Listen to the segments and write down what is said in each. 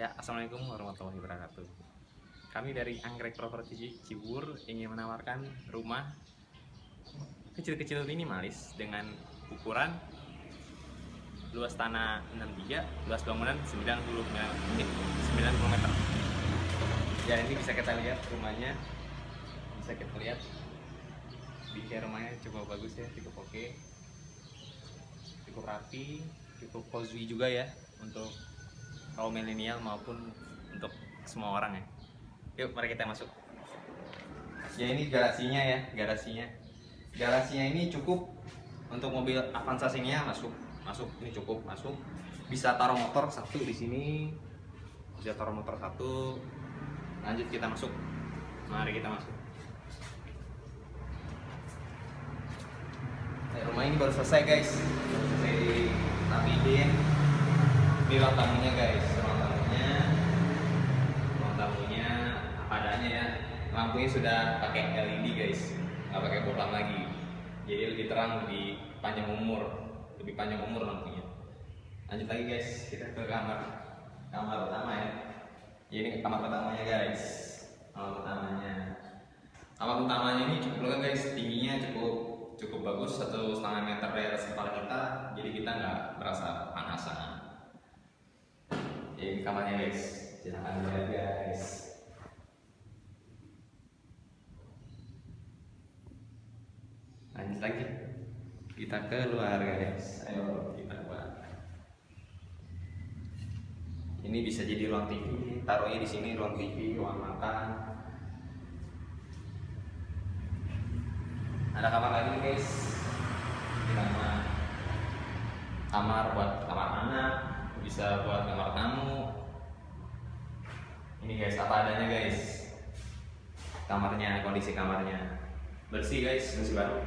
Ya, assalamualaikum warahmatullahi wabarakatuh. Kami dari Anggrek Property Cibubur ingin menawarkan rumah kecil-kecil minimalis dengan ukuran luas tanah 63, luas bangunan 90 meter. Ya, ini bisa kita lihat rumahnya. Bisa kita lihat. Bikin rumahnya cukup bagus ya, cukup oke. Cukup rapi, cukup cozy juga ya untuk kaum milenial maupun untuk semua orang ya. Yuk, mari kita masuk. Ya, ini garasinya ya, garasinya. Garasinya ini cukup untuk mobil Avanza sini ya, masuk ini cukup masuk. Bisa taruh motor satu di sini. Bisa taruh motor satu. Lanjut kita masuk. Mari kita masuk. Rumah ini baru selesai guys. Baru selesai rapiin. Ini ruang tamunya guys. Ruang tamunya apa adanya ya. Lampunya sudah pakai LED guys, nggak pakai bohlam lagi. Jadi lebih terang, lebih panjang umur lampunya. Lanjut lagi guys, kita ke kamar pertama ya. Ini kamar pertamanya guys. Kamar utamanya ini cukup lega guys, tingginya cukup bagus, 1,5 meter dari atas kepala kita, jadi kita nggak merasa panasan. Ini kamarnya guys, silahkan lihat guys. Lanjut lagi, kita keluar guys. Ayo kita keluar. Ini bisa jadi ruang TV, taruhnya di sini ruang TV, ruang makan. Ada kamar lagi nih guys. Ini kamar buat kamar anak, bisa buat kamar tamu. Ini guys, apa adanya guys. Kamarnya, kondisi kamarnya bersih guys, bersih baru.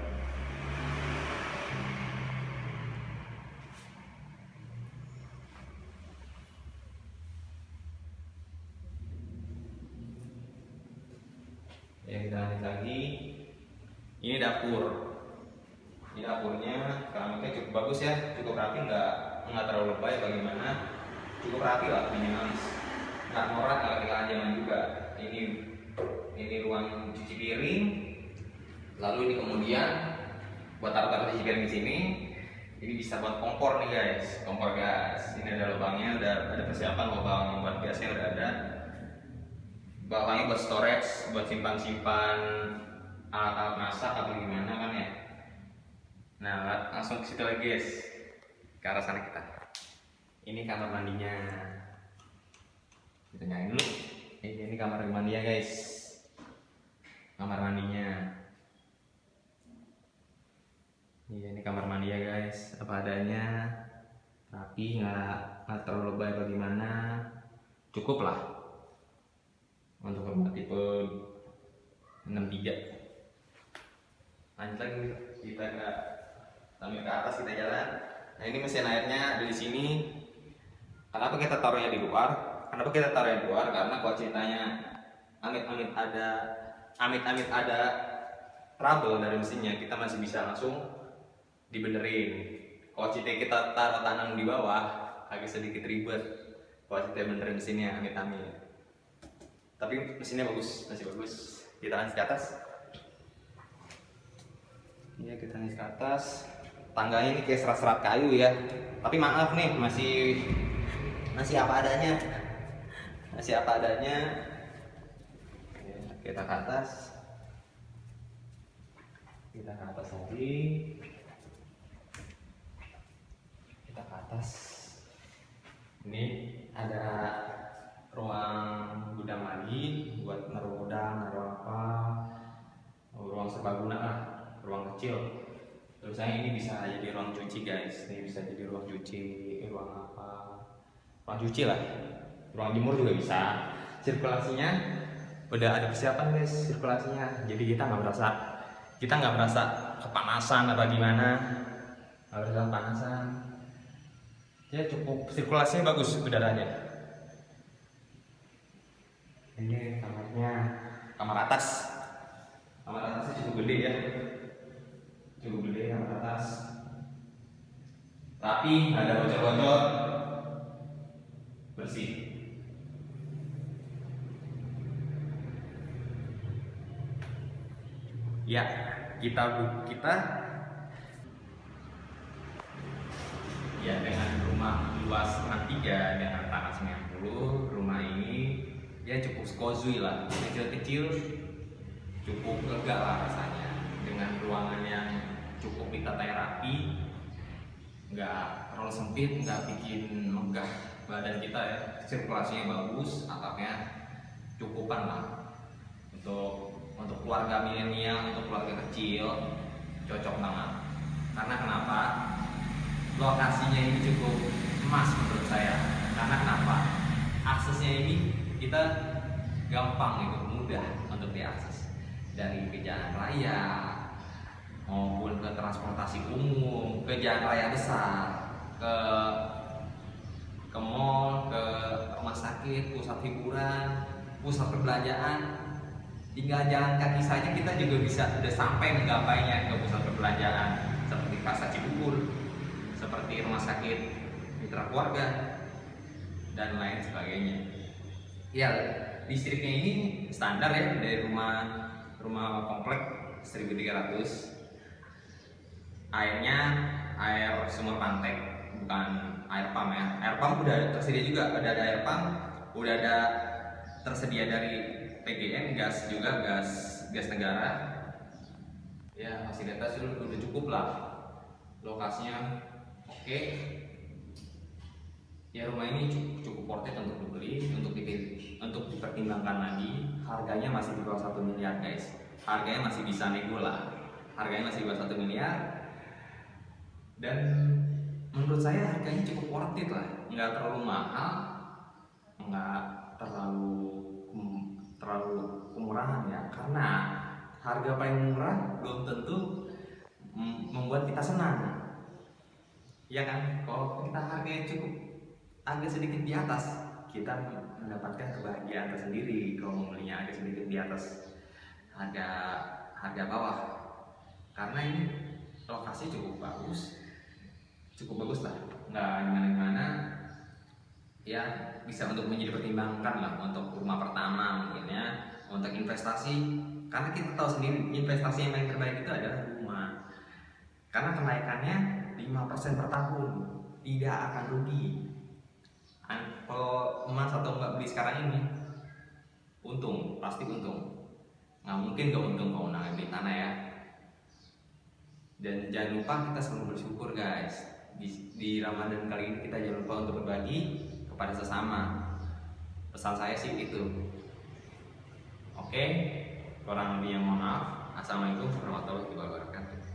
Ya, kita lanjut lagi. Ini dapur. Ini dapurnya keramiknya cukup bagus ya, cukup rapi, nggak terlalu lebay bagaimana. Cukup rapi lah, minimalis. Nggak norak, nggak ketinggalan zaman juga. Ini ruang cuci piring. Lalu ini kemudian buat taruh cuci piring di sini. Ini bisa buat kompor nih guys, kompor gas. Ini ada lubangnya, ada persiapan lubang buat gasnya udah ada. Bawahnya buat storage, buat simpan alat-alat masak atau gimana kan ya. Nah, langsung ke situ lagi guys, ke arah sana kita. Ini kamar mandinya. Kita nyalain dulu. Ini kamar mandinya guys. Kamar mandinya. Ini kamar mandi ya guys, apa adanya, rapi, nggak terlalu lebay bagaimana, cukup lah untuk rumah tipe 63. Lanjut lagi kita sambil ke atas kita jalan. Nah, ini mesin airnya ada di sini. Kenapa kita taruhnya di luar? Karena kalau ceritanya amit-amit ada trouble dari mesinnya, kita masih bisa langsung dibenerin. Kalau kita taruh tanam di bawah agak sedikit ribet. Kalau kita benerin mesinnya amit-amit. Tapi mesinnya bagus, masih bagus. Kita lanjut ke atas. Iya, kita lanjut ke atas. Tangganya ini kayak serat-serat kayu ya. Tapi maaf nih, masih apa adanya. Ya, kita ke atas. Lagi. Kita ke atas. Ini ada ruang gudang lagi buat naruh udang, naruh apa, ruang serbaguna lah, ruang kecil. Terus ini bisa jadi ruang cuci guys. Ini bisa jadi ruang cuci, ruang apa, ruang cuci lah, ruang jemur juga bisa. Sirkulasinya udah ada persiapan guys, sirkulasinya. Jadi kita nggak merasa kepanasan apa gimana, nggak merasa kepanasan. Ya cukup, sirkulasinya bagus udaranya. Ini kamarnya, kamar atasnya cukup gede ya, kamar atas. Rapi, nggak ada bocor-bocor, bersih. Ya, kita ya dengan rumah luas 63 dengan tanah 90, rumah ini ya cukup cozy lah, kecil-kecil, cukup lega lah rasanya, dengan ruangan yang cukup ditata rapi, nggak terlalu sempit, nggak bikin megah badan kita ya, sirkulasinya bagus, atapnya cukupan lah untuk keluarga milenial, untuk keluarga kecil cocok banget. Karena kenapa? Lokasinya ini cukup emas menurut saya. Karena kenapa? Aksesnya ini kita gampang itu, mudah untuk diakses, dari ke jalan raya maupun ke transportasi umum, ke jalan raya besar, ke mall, ke rumah sakit, pusat hiburan, pusat perbelanjaan. Tinggal jalan kaki saja kita juga bisa udah sampai menggapainya ke pusat perbelanjaan seperti Pasar Cibubur, seperti rumah sakit Mitra Keluarga, dan lain sebagainya. Ya, listriknya ini standar ya, dari rumah komplek 1300. Airnya air sumur pantek, bukan air pump ya. Air pump udah tersedia juga, ada air pump, udah ada tersedia dari PGN, gas juga, gas negara. Ya, fasilitas udah cukup lah, lokasinya oke. Ya, rumah ini cukup worth it untuk dibeli, untuk dipertimbangkan lagi. Harganya masih di bawah 1 miliar guys, harganya masih bisa nego lah, harganya masih di bawah 1 miliar. Dan menurut saya harganya cukup worth it lah, nggak terlalu mahal, nggak terlalu kemurahan ya, karena harga paling murah belum tentu membuat kita senang, ya kan? Kalau kita harganya cukup agak sedikit di atas, kita mendapatkan kebahagiaan tersendiri. Kalau membelinya agak sedikit di atas harga bawah, karena ini lokasi cukup bagus lah, nggak gimana-gimana ya, bisa untuk menjadi pertimbangkan lah untuk rumah pertama mungkin ya, untuk investasi. Karena kita tahu sendiri investasi yang paling terbaik itu adalah rumah, karena kenaikannya 5% per tahun, tidak akan rugi. Kalau emas atau nggak beli sekarang ini, untung, pasti untung, nggak mungkin gak untung kalau nggak beli tanah ya. Dan jangan lupa kita selalu bersyukur guys. Di Ramadan kali ini kita jangan lupa untuk berbagi kepada sesama. Pesan saya sih itu. Oke, kurang lebih yang mohon maaf. Assalamualaikum warahmatullahi wabarakatuh.